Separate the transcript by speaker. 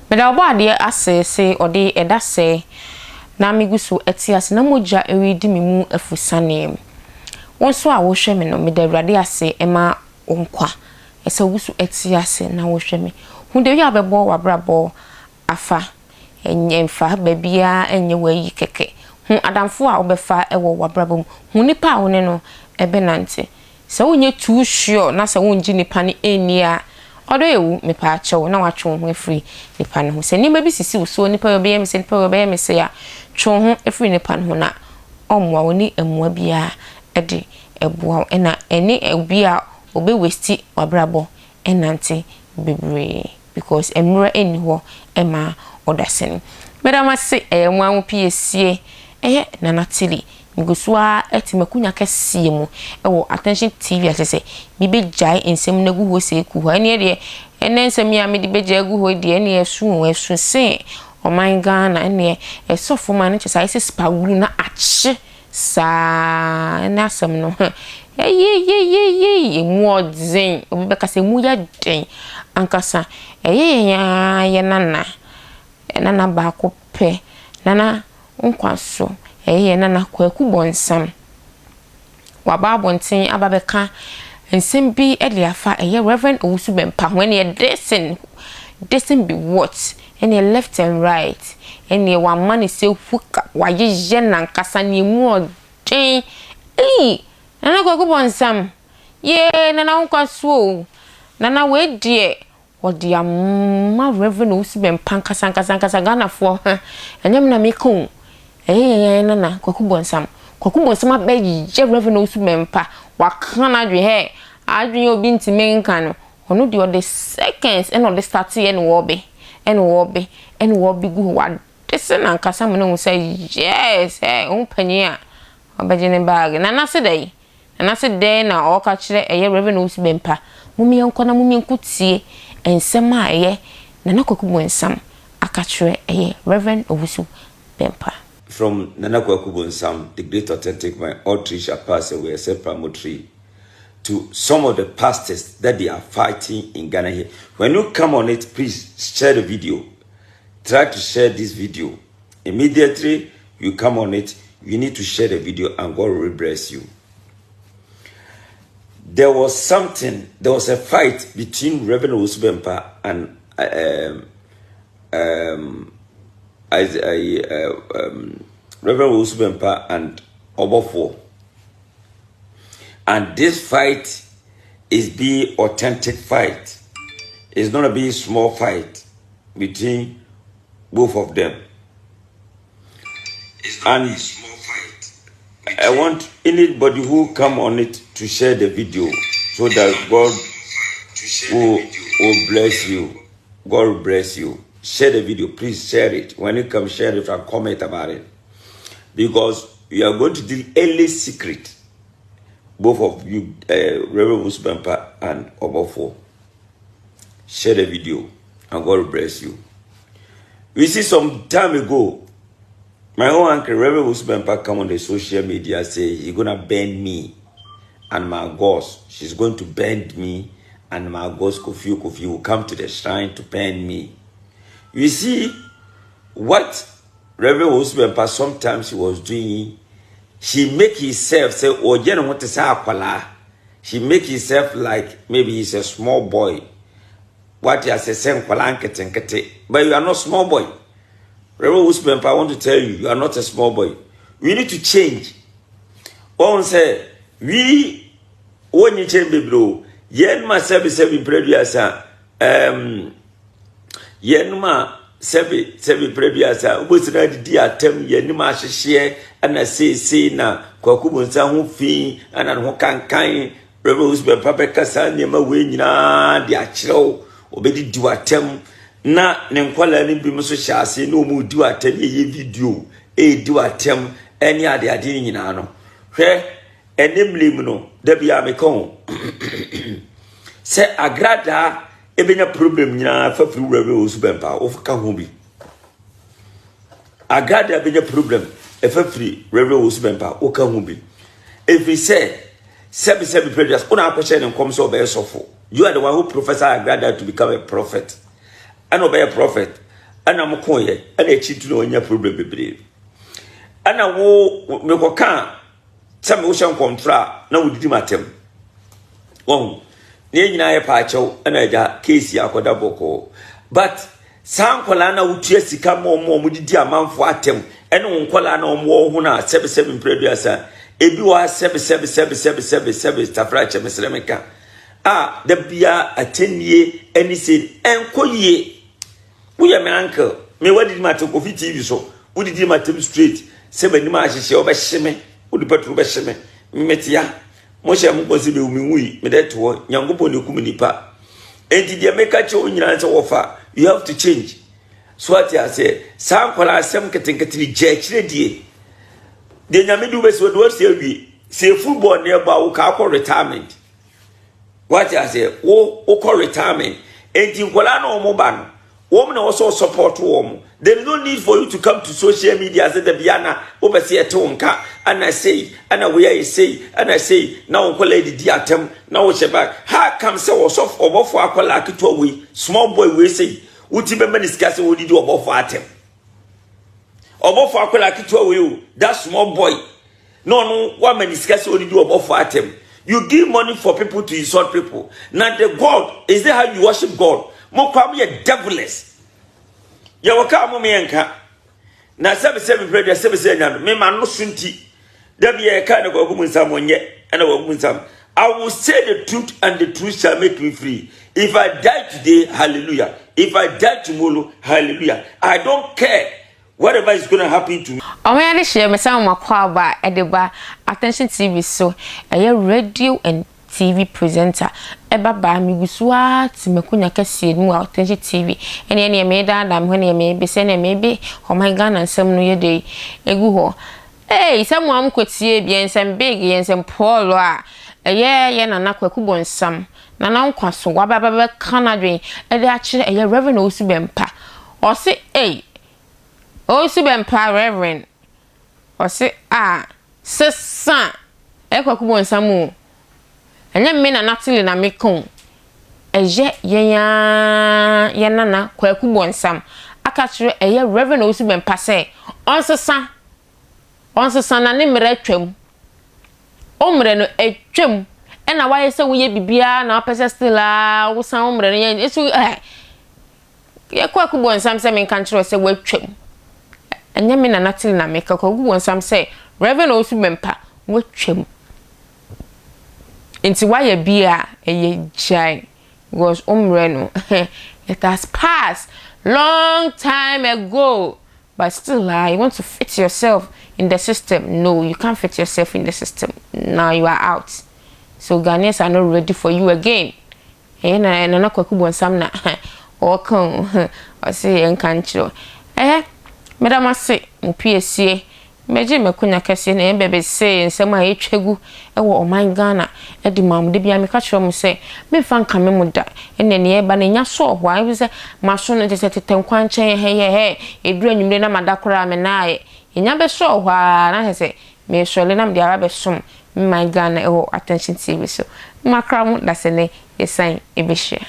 Speaker 1: Meda obo ade ase se ode eda se na miguso etias na moja ewedi mi mu afusane wonso a wo hwe me no meda awurade ase ema onkwa ese wusu etias na wo hwe me hunde wi abebo wabrabo afa enyemfa babia enye wayi keke hu adamfo a obefa ewo wabrabo hu nipa a woni no ebe nante se wonye too sure na se wonji nipa ni eni a odo ewu me pa achewo na watwe ho afiri nipa no ho se ni bi sisi uso nipa obe se nipa obe se ya twe ho afiri nipa no na omwa woni emwa bia ede ebua na eni ebia obe westi wabrabo enante bebre because emra eni ho ema odasen medama se emwa wo piesie nana tili nguswa etimakunya kese mu ewo attention tv asese bibe jai ensem na guho se ku ho ene de ene ensem ya me de beja guho de ene esu se o my Ghana ene esofo man ne chesa ise spawuru na ache sa ene asem no emu odzen obi ka se mu ya den ankasa ya nana ba ko pe nana nkwaso nana Kwaku Bonsam waba bonten ababeka ensem bi eliafa Reverend Owusu Bempah when he dissing be what and he left and right and he one man say fuka waye na nkasa ni mu odin nana Kwaku Bonsam nana nkwaso nana we die odi amma Reverend Owusu Bempah nkasa Ghana fo enyem na mekon nana Kwaku Bonsam abeji Reverend Owusu Bempah wakana dwe he adwen obi ntime nka no ono de the seconds and the start and wobe gu wa dese na nkasa mo no say yes umpanya obeje ne bag nana se dey na o ka kire Reverend Owusu Bempah mumi enko na mumi nkutie ensem a nana Kwaku Bonsam aka kire Reverend Owusu Bempah.
Speaker 2: From Nana Kwaku Bonsam, the great authentic man, all three shall pass away except Pramotri, to some of the pastors that they are fighting in Ghana here. When you come on it, please share the video. Try to share this video. Immediately you come on it, you need to share the video and God will bless you. There was a fight between Reverend Owusu Bempah and Reverend Owusu Bempah and Obofo, and this fight is be authentic fight. It's not a be small fight between both of them. And I want anybody who come on it to share the video so that God will bless you. God will bless you. Share the video, please share it. When you come, share it and comment about it. Because you are going to deal any secret. Both of you, Reverend Owusu Bempah and Obofo. Share the video and God will bless you. We see some time ago, my own uncle, Reverend Owusu Bempah, come on the social media say he's going to bend me and my ghost. She's going to bend me and my ghost Kofi will come to the shrine to bend me. You see, what Reverend Owusu Bempah sometimes he was doing, she make himself say, oh, you know what to say, akwala. She make himself like maybe he's a small boy. What you say, but you are not small boy. Reverend Owusu Bempah, I want to tell you, you are not a small boy. We need to change. One say, we, when you change, bro, yen myself is having previous, yenma sebi prebiasa ubusira di atem yenima hyehyɛ ana sei na Kwaku Bonsam ho fi ana ho kankan Reverend Owusu Bempah bekasa nneema we nyina di akyerɛw obedi di atem na ne nkwala ne bi mso hyɛ ase na omu di atem ye video di atem eni ade nyina no hwɛ enemlim no da bia mekon se agrada ebenya problem nyina fafiri Reverend Owusu Bempah ofka ho bi agada ebenya problem efafiri Reverend Owusu Bempah oka ho bi if he say sebi previous una akwese ne nkom so be sofo you are the one who professor agrada to become a prophet and obey a prophet ana mokoye ana echitu no nya problem bebre ana wo mekoka sam wo shan kontra na wudidi matem won ne nyina ye pa achew ana ja case akoda boko but sankola na wutua sika mo didi amanfo atem ene wonkola na omo ho na 77 mpreduasa ebi wa 77 stafra chemesremeka da bia atenie eni se enkoye uye me uncle me wadi matem ko TV so wudi matem straight se bani ma ahihye obehye wudi patru behye me metia mo hye mo konse be umi wi me deto nyankopon ne kum nipa enti de meka che onyina se wofa you have to change so what I say sankola asem ketenketini je kire die de nyame du be so do se awie se football ne ba wo ka akọ retirement what I say wo call retirement enti nkola na omo ba no woman also support woman. There is no need for you to come to social media as the Biana overseer tonka and I say and I where I say and I say now uncle lady diatem now sheba how come say was off over for akola kitwa we small boy we say uti be discuss what did you about for atem over for akola kitwa we that small boy no what man discuss what did you about for atem you give money for people to insult people now the God is that how you worship God mo kwam ye devilish ya waka mo me yanka na 77 prayer 77 nyano me ma no sunti da biya ka na Kwaku Bonsam onye ana Kwaku Bonsam I will say the truth and the truth shall make me free. If I die today, hallelujah. If I die tomorrow, hallelujah. I don't care whatever is going to happen to me.
Speaker 1: Omo share me say mo kwa ba edeba Attention TV so radio and TV presenter eba ba mi gusua ti mekunya kase nu Attention TV ene me da dam ho ne me be se ne me be oh my God ansem no ye dey egu ho sam am kwotie bi ensem big ensem Paul a ye nana Kwaku Bonsam nana nkwaso wa ba kanadwen e de a kire Reverend Owusu Bempah o se Owusu Bempah Reverend o se sesa Kwaku Bonsam enya me na natili na mekon ye nana Kwaku Bonsam aka kire Reverend Owusu Bempah se onsesa na ne mere atwam omre no atwam ena waye se woye bibia na opese still wo san omre no ye esu ye Kwaku Bonsam se men kan kire se watwam enya me na natili na meka Kwaku Bonsam se Reverend Owusu Bempah watwam Inti waye bia jai was umreno. It has passed long time ago, but still you want to fit yourself in the system. No, you can't fit yourself in the system. Now you are out. So Ghanaians are not ready for you again. Na Kwaku Bonsam na welcome. I say enkancho. Madam say PSC meje mekunya kase na embebe se nsema etwegu ewo oman Ghana edi mam de bia me ka kire mu se me fa nka me muda ene ne eba na nya so ho ai se maso no tete tenkwan chen he edura nwumre na madakora me naaye nya be so ho na se me sole na me ara be som my Ghana ewo Attention TV so makra mu da se ne esan ebe share